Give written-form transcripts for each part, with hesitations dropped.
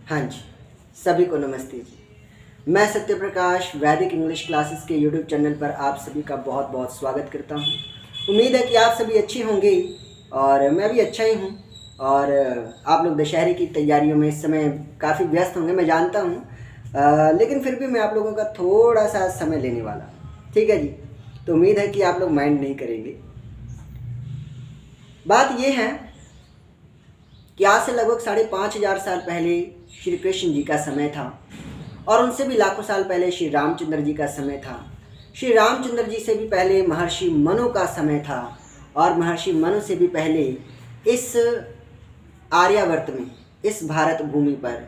हाँ जी, सभी को नमस्ते जी। मैं सत्य प्रकाश वैदिक इंग्लिश क्लासेस के यूट्यूब चैनल पर आप सभी का बहुत बहुत स्वागत करता हूँ। उम्मीद है कि आप सभी अच्छे होंगे और मैं भी अच्छा ही हूँ। और आप लोग दशहरे की तैयारियों में इस समय काफ़ी व्यस्त होंगे, मैं जानता हूँ। लेकिन फिर भी मैं आप लोगों का थोड़ा सा समय लेने वाला हूँ, ठीक है जी। तो उम्मीद है कि आप लोग माइंड नहीं करेंगे। बात ये है कि आज से लगभग 5,500 साल पहले श्री कृष्ण जी का समय था और उनसे भी लाखों साल पहले श्री रामचंद्र जी का समय था। श्री रामचंद्र जी से भी पहले महर्षि मनु का समय था और महर्षि मनु से भी पहले इस आर्यावर्त में, इस भारत भूमि पर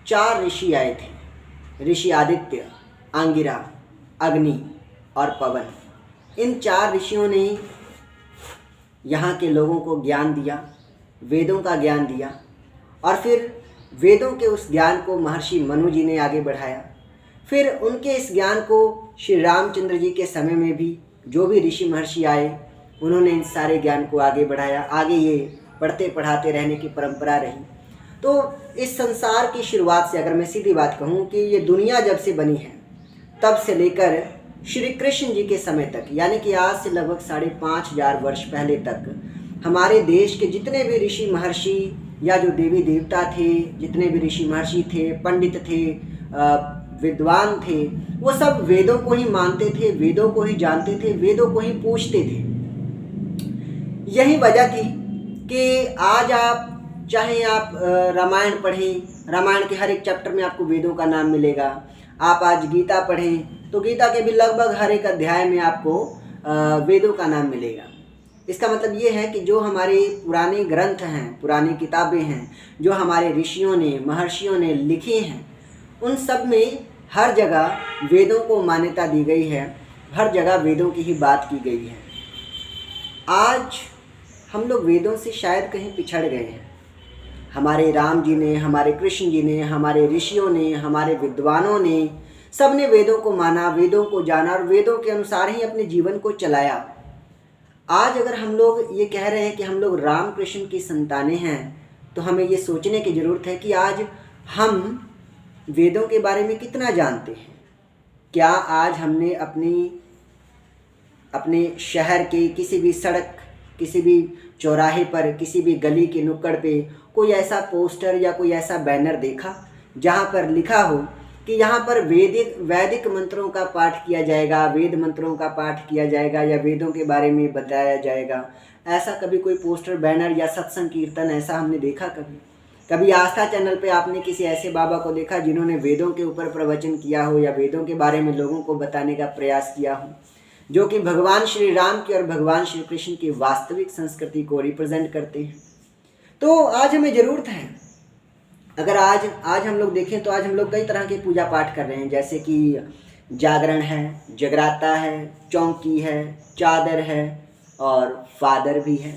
4 ऋषि आए थे। ऋषि आदित्य, अंगिरा, अग्नि और पवन। इन 4 ऋषियों ने यहाँ के लोगों को ज्ञान दिया, वेदों का ज्ञान दिया और फिर वेदों के उस ज्ञान को महर्षि मनु जी ने आगे बढ़ाया। फिर उनके इस ज्ञान को श्री रामचंद्र जी के समय में भी जो भी ऋषि महर्षि आए उन्होंने इन सारे ज्ञान को आगे बढ़ाया। आगे ये पढ़ते पढ़ाते रहने की परंपरा रही। तो इस संसार की शुरुआत से अगर मैं सीधी बात कहूँ कि ये दुनिया जब से बनी है तब से लेकर श्री कृष्ण जी के समय तक, यानी कि आज से लगभग 5,500 वर्ष पहले तक हमारे देश के जितने भी ऋषि महर्षि या जो देवी देवता थे, जितने भी ऋषि महर्षि थे, पंडित थे, विद्वान थे, वो सब वेदों को ही मानते थे, वेदों को ही जानते थे, वेदों को ही पूछते थे। यही वजह थी कि आज आप चाहे आप रामायण पढ़ें, रामायण के हर एक चैप्टर में आपको वेदों का नाम मिलेगा। आप आज गीता पढ़ें तो गीता के भी लगभग हर एक अध्याय में आपको वेदों का नाम मिलेगा। इसका मतलब ये है कि जो हमारे पुराने ग्रंथ हैं, पुरानी किताबें हैं, जो हमारे ऋषियों ने, महर्षियों ने लिखी हैं, उन सब में हर जगह वेदों को मान्यता दी गई है, हर जगह वेदों की ही बात की गई है। आज हम लोग वेदों से शायद कहीं पिछड़ गए हैं। हमारे राम जी ने, हमारे कृष्ण जी ने, हमारे ऋषियों ने, हमारे विद्वानों ने, सब ने वेदों को माना, वेदों को जाना और वेदों के अनुसार ही अपने जीवन को चलाया। आज अगर हम लोग ये कह रहे हैं कि हम लोग राम कृष्ण की संतानें हैं तो हमें ये सोचने की ज़रूरत है कि आज हम वेदों के बारे में कितना जानते हैं। क्या आज हमने अपने शहर के किसी भी सड़क, किसी भी चौराहे पर, किसी भी गली के नुक्कड़ पे कोई ऐसा पोस्टर या कोई ऐसा बैनर देखा जहाँ पर लिखा हो कि यहाँ पर वैदिक मंत्रों का पाठ किया जाएगा, वेद मंत्रों का पाठ किया जाएगा या वेदों के बारे में बताया जाएगा? ऐसा कभी कोई पोस्टर, बैनर या सत्संग कीर्तन ऐसा हमने देखा? कभी आस्था चैनल पे आपने किसी ऐसे बाबा को देखा जिन्होंने वेदों के ऊपर प्रवचन किया हो या वेदों के बारे में लोगों को बताने का प्रयास किया हो, जो कि भगवान श्री राम की और भगवान श्री कृष्ण की वास्तविक संस्कृति को रिप्रेजेंट करते हैं? तो आज हमें ज़रूरत है, अगर आज हम लोग देखें तो आज हम लोग कई तरह के पूजा पाठ कर रहे हैं, जैसे कि जागरण है, जगराता है, चौकी है, चादर है और फादर भी है।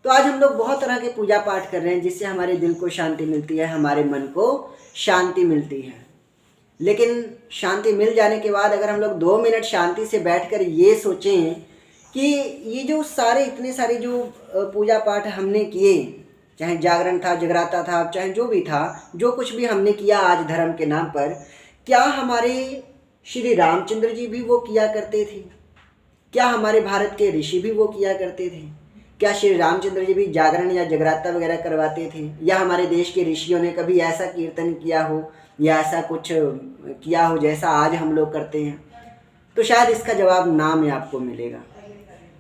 तो आज हम लोग बहुत तरह के पूजा पाठ कर रहे हैं जिससे हमारे दिल को शांति मिलती है, हमारे मन को शांति मिलती है। लेकिन शांति मिल जाने के बाद अगर हम लोग 2 मिनट शांति से बैठकर ये सोचें कि ये जो इतने सारे जो पूजा पाठ हमने किए, चाहे जागरण था, जगराता था, चाहे जो भी था, जो कुछ भी हमने किया आज धर्म के नाम पर, क्या हमारे श्री रामचंद्र जी भी वो किया करते थे? क्या हमारे भारत के ऋषि भी वो किया करते थे? क्या श्री रामचंद्र जी भी जागरण या जगराता वगैरह करवाते थे? या हमारे देश के ऋषियों ने कभी ऐसा कीर्तन किया हो या ऐसा कुछ किया हो जैसा आज हम लोग करते हैं? तो शायद इसका जवाब ना में आपको मिलेगा,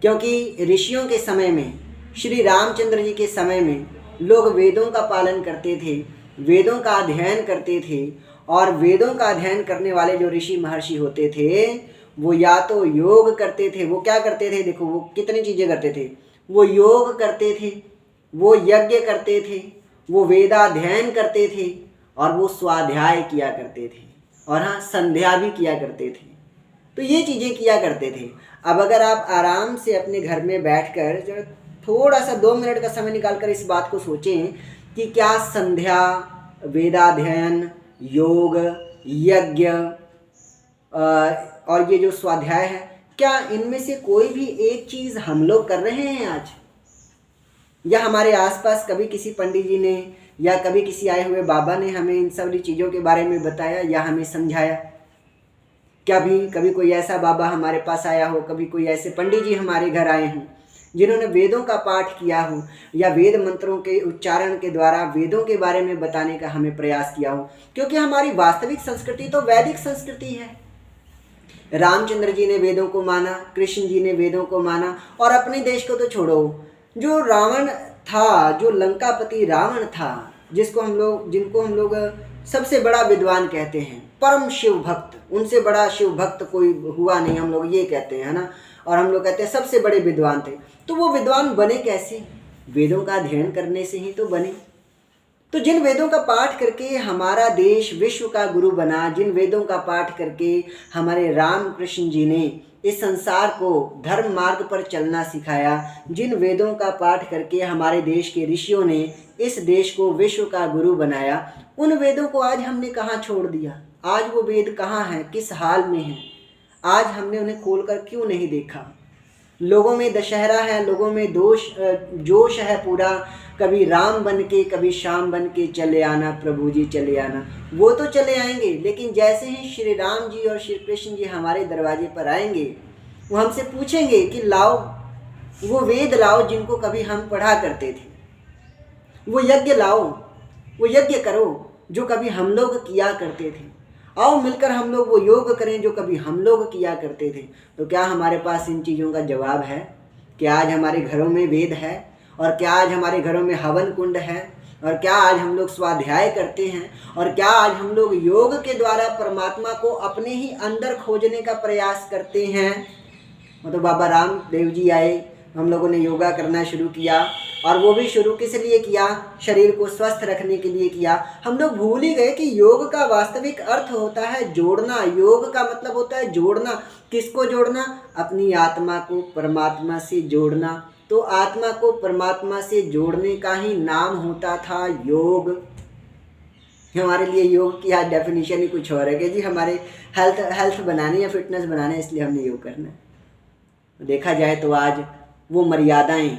क्योंकि ऋषियों के समय में, श्री रामचंद्र जी के समय में लोग वेदों का पालन करते थे, वेदों का अध्ययन करते थे और वेदों का अध्ययन करने वाले जो ऋषि महर्षि होते थे वो या तो योग करते थे, वो क्या करते थे, देखो वो कितनी चीज़ें करते थे। वो योग करते थे, वो यज्ञ करते थे, वो वेदाध्ययन करते थे और वो स्वाध्याय किया करते थे और हाँ, संध्या भी किया करते थे। तो ये चीज़ें किया करते थे। अब अगर आप आराम से अपने घर में बैठकर जो थोड़ा सा 2 मिनट का समय निकालकर इस बात को सोचें कि क्या संध्या, वेदाध्ययन, योग, यज्ञ और ये जो स्वाध्याय है, क्या इनमें से कोई भी एक चीज़ हम लोग कर रहे हैं आज? या हमारे आसपास कभी किसी पंडित जी ने, या कभी किसी आए हुए बाबा ने हमें इन सभी चीज़ों के बारे में बताया या हमें समझाया? कभी कोई ऐसा बाबा हमारे पास आया हो, कभी कोई ऐसे पंडित जी हमारे घर आए हों जिन्होंने वेदों का पाठ किया हो या वेद मंत्रों के उच्चारण के द्वारा वेदों के बारे में बताने का हमें प्रयास किया हो? क्योंकि हमारी वास्तविक संस्कृति तो वैदिक संस्कृति है। रामचंद्र जी ने वेदों को माना, कृष्ण जी ने वेदों को माना, और अपने देश को तो छोड़ो, जो रावण था, जो लंकापति रावण था, जिनको हम लोग सबसे बड़ा विद्वान कहते हैं, परम शिव भक्त, उनसे बड़ा शिव भक्त कोई हुआ नहीं, हम लोग ये कहते हैं, है ना। और हम लोग कहते हैं सबसे बड़े विद्वान थे। तो वो विद्वान बने कैसे? वेदों का अध्ययन करने से ही तो बने। तो जिन वेदों का पाठ करके हमारा देश विश्व का गुरु बना, जिन वेदों का पाठ करके हमारे राम कृष्ण जी ने इस संसार को धर्म मार्ग पर चलना सिखाया, जिन वेदों का पाठ करके हमारे देश के ऋषियों ने इस देश को विश्व का गुरु बनाया, उन वेदों को आज हमने कहाँ छोड़ दिया? आज वो वेद कहाँ हैं, किस हाल में हैं? आज हमने उन्हें खोलकर क्यों नहीं देखा? लोगों में दशहरा है, लोगों में जोश है पूरा, कभी राम बन के कभी श्याम बन के चले आना प्रभु जी चले आना। वो तो चले आएंगे, लेकिन जैसे ही श्री राम जी और श्री कृष्ण जी हमारे दरवाजे पर आएंगे, वो हमसे पूछेंगे कि लाओ वो वेद लाओ जिनको कभी हम पढ़ा करते थे, वो यज्ञ लाओ, वो यज्ञ करो जो कभी हम लोग किया करते थे, आओ मिलकर हम लोग वो योग करें जो कभी हम लोग किया करते थे। तो क्या हमारे पास इन चीज़ों का जवाब है? क्या आज हमारे घरों में वेद है? और क्या आज हमारे घरों में हवन कुंड है? और क्या आज हम लोग स्वाध्याय करते हैं? और क्या आज हम लोग योग के द्वारा परमात्मा को अपने ही अंदर खोजने का प्रयास करते हैं? मतलब बाबा रामदेव जी आए, हम लोगों ने योगा करना शुरू किया, और वो भी शुरू किस लिए किया? शरीर को स्वस्थ रखने के लिए किया। हम लोग भूल ही गए कि योग का वास्तविक अर्थ होता है जोड़ना। योग का मतलब होता है जोड़ना। किसको जोड़ना? अपनी आत्मा को परमात्मा से जोड़ना। तो आत्मा को परमात्मा से जोड़ने का ही नाम होता था योग। हमारे लिए योग की आज डेफिनेशन ही कुछ और है कि जी हमारे हेल्थ बनानी है, फिटनेस बनाना है, इसलिए हमने योग करना है। देखा जाए तो आज वो मर्यादाएं,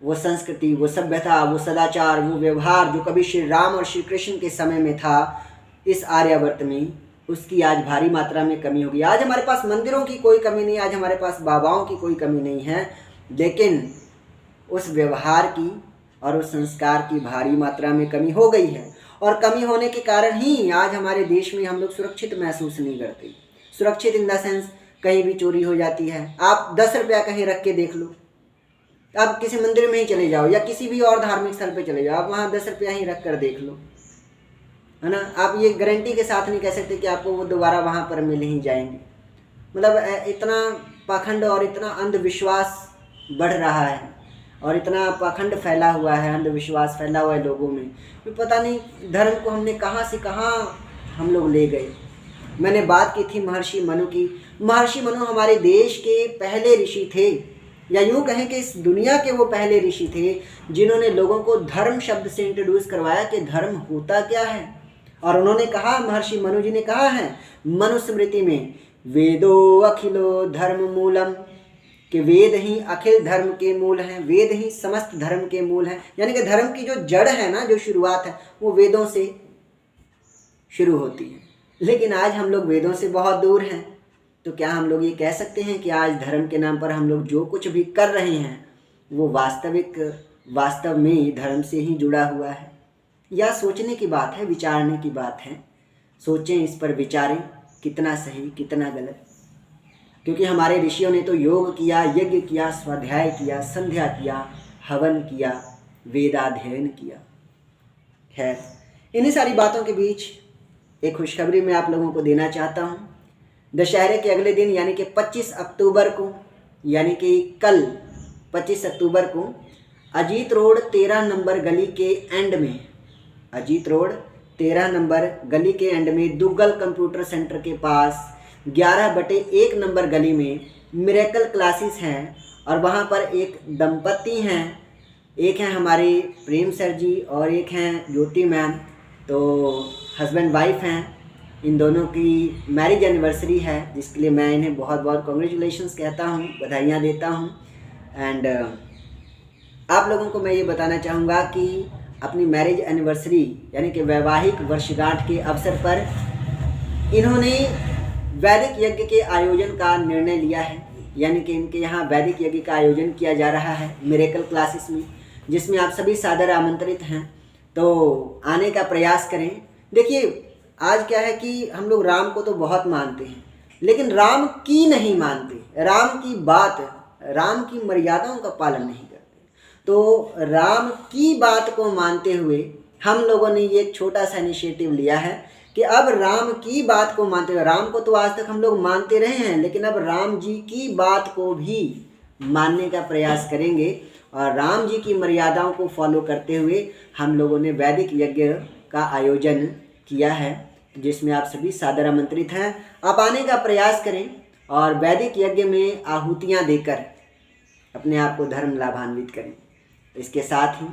वो संस्कृति, वो सभ्यता, वो सदाचार, वो व्यवहार जो कभी श्री राम और श्री कृष्ण के समय में था इस आर्यावर्त में, उसकी आज भारी मात्रा में कमी होगी। आज हमारे पास मंदिरों की कोई कमी नहीं, आज हमारे पास बाबाओं की कोई कमी नहीं है, लेकिन उस व्यवहार की और उस संस्कार की भारी मात्रा में कमी हो गई है। और कमी होने के कारण ही आज हमारे देश में हम लोग सुरक्षित महसूस नहीं करते। सुरक्षित इन द सेंस कहीं भी चोरी हो जाती है। आप 10 रुपया कहीं रख के देख लो, आप किसी मंदिर में ही चले जाओ या किसी भी और धार्मिक स्थल पे चले जाओ, आप वहाँ 10 रुपया ही रख कर देख लो, है ना। आप ये गारंटी के साथ नहीं कह सकते कि आपको वो दोबारा वहाँ पर मिल ही जाएंगे। मतलब इतना पाखंड और इतना अंधविश्वास बढ़ रहा है और इतना पाखंड फैला हुआ है, अंधविश्वास फैला हुआ है लोगों में। पता नहीं धर्म को हमने कहाँ से कहाँ हम लोग ले गए। मैंने बात की थी महर्षि मनु की। महर्षि मनु हमारे देश के पहले ऋषि थे, या यूँ कहें कि इस दुनिया के वो पहले ऋषि थे जिन्होंने लोगों को धर्म शब्द से इंट्रोड्यूस करवाया कि धर्म होता क्या है। और उन्होंने कहा, महर्षि मनु जी ने कहा है मनुस्मृति में, वेदो अखिलो धर्म मूलम, कि वेद ही अखिल धर्म के मूल हैं, वेद ही समस्त धर्म के मूल हैं। यानी कि धर्म की जो जड़ है ना, जो शुरुआत है, वो वेदों से शुरू होती है। लेकिन आज हम लोग वेदों से बहुत दूर हैं। तो क्या हम लोग ये कह सकते हैं कि आज धर्म के नाम पर हम लोग जो कुछ भी कर रहे हैं वो वास्तव में धर्म से ही जुड़ा हुआ है? या सोचने की बात है, विचारने की बात है। सोचें, इस पर विचारें, कितना सही कितना गलत। क्योंकि हमारे ऋषियों ने तो योग किया, यज्ञ किया, स्वाध्याय किया, संध्या किया, हवन किया, वेदाध्ययन किया। खैर, इन्हीं सारी बातों के बीच एक खुशखबरी मैं आप लोगों को देना चाहता हूँ। दशहरे के अगले दिन यानी कि 25 अक्टूबर को, यानी कि कल 25 अक्टूबर को अजीत रोड 13 नंबर गली के एंड में, अजीत रोड 13 नंबर गली के एंड में दुग्गल कंप्यूटर सेंटर के पास 11/1 नंबर गली में मिरेकल क्लासेस हैं। और वहाँ पर एक दंपति हैं, एक हैं हमारे प्रेम सर जी और एक हैं ज्योति मैम। तो हस्बैंड वाइफ हैं, इन दोनों की मैरिज एनिवर्सरी है, जिसके लिए मैं इन्हें बहुत बहुत कॉन्ग्रेचुलेशंस कहता हूँ, बधाइयाँ देता हूँ। एंड आप लोगों को मैं ये बताना चाहूँगा कि अपनी मैरिज एनिवर्सरी यानी कि वैवाहिक वर्षगांठ के अवसर पर इन्होंने वैदिक यज्ञ के आयोजन का निर्णय लिया है। यानी कि इनके यहाँ वैदिक यज्ञ का आयोजन किया जा रहा है मिरेकल क्लासेस में, जिसमें आप सभी सादर आमंत्रित हैं, तो आने का प्रयास करें। देखिए आज क्या है कि हम लोग राम को तो बहुत मानते हैं, लेकिन राम की नहीं मानते, राम की बात, राम की मर्यादाओं का पालन नहीं करते। तो राम की बात को मानते हुए हम लोगों ने ये छोटा सा इनिशिएटिव लिया है कि अब राम की बात को मानते हुए, राम को तो आज तक हम लोग मानते रहे हैं, लेकिन अब राम जी की बात को भी मानने का प्रयास करेंगे और राम जी की मर्यादाओं को फॉलो करते हुए हम लोगों ने वैदिक यज्ञ का आयोजन किया है, जिसमें आप सभी सादर आमंत्रित हैं। आप आने का प्रयास करें और वैदिक यज्ञ में आहुतियाँ देकर अपने आप को धर्म लाभान्वित करें। इसके साथ ही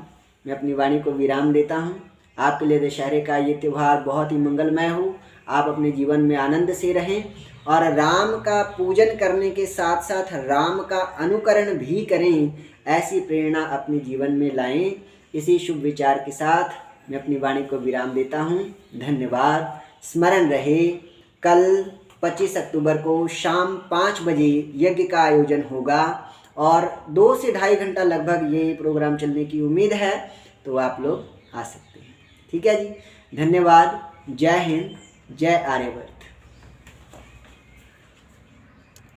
मैं अपनी वाणी को विराम देता हूँ। आपके लिए दशहरे का ये त्यौहार बहुत ही मंगलमय हो, आप अपने जीवन में आनंद से रहें और राम का पूजन करने के साथ साथ राम का अनुकरण भी करें, ऐसी प्रेरणा अपने जीवन में लाएं। इसी शुभ विचार के साथ मैं अपनी वाणी को विराम देता हूँ। धन्यवाद। स्मरण रहे, कल 25 अक्टूबर को शाम 5 बजे यज्ञ का आयोजन होगा और 2 से ढाई घंटा लगभग ये प्रोग्राम चलने की उम्मीद है, तो आप लोग आ सकते हैं। ठीक है जी, धन्यवाद। जय हिंद, जय आर्यवर्त।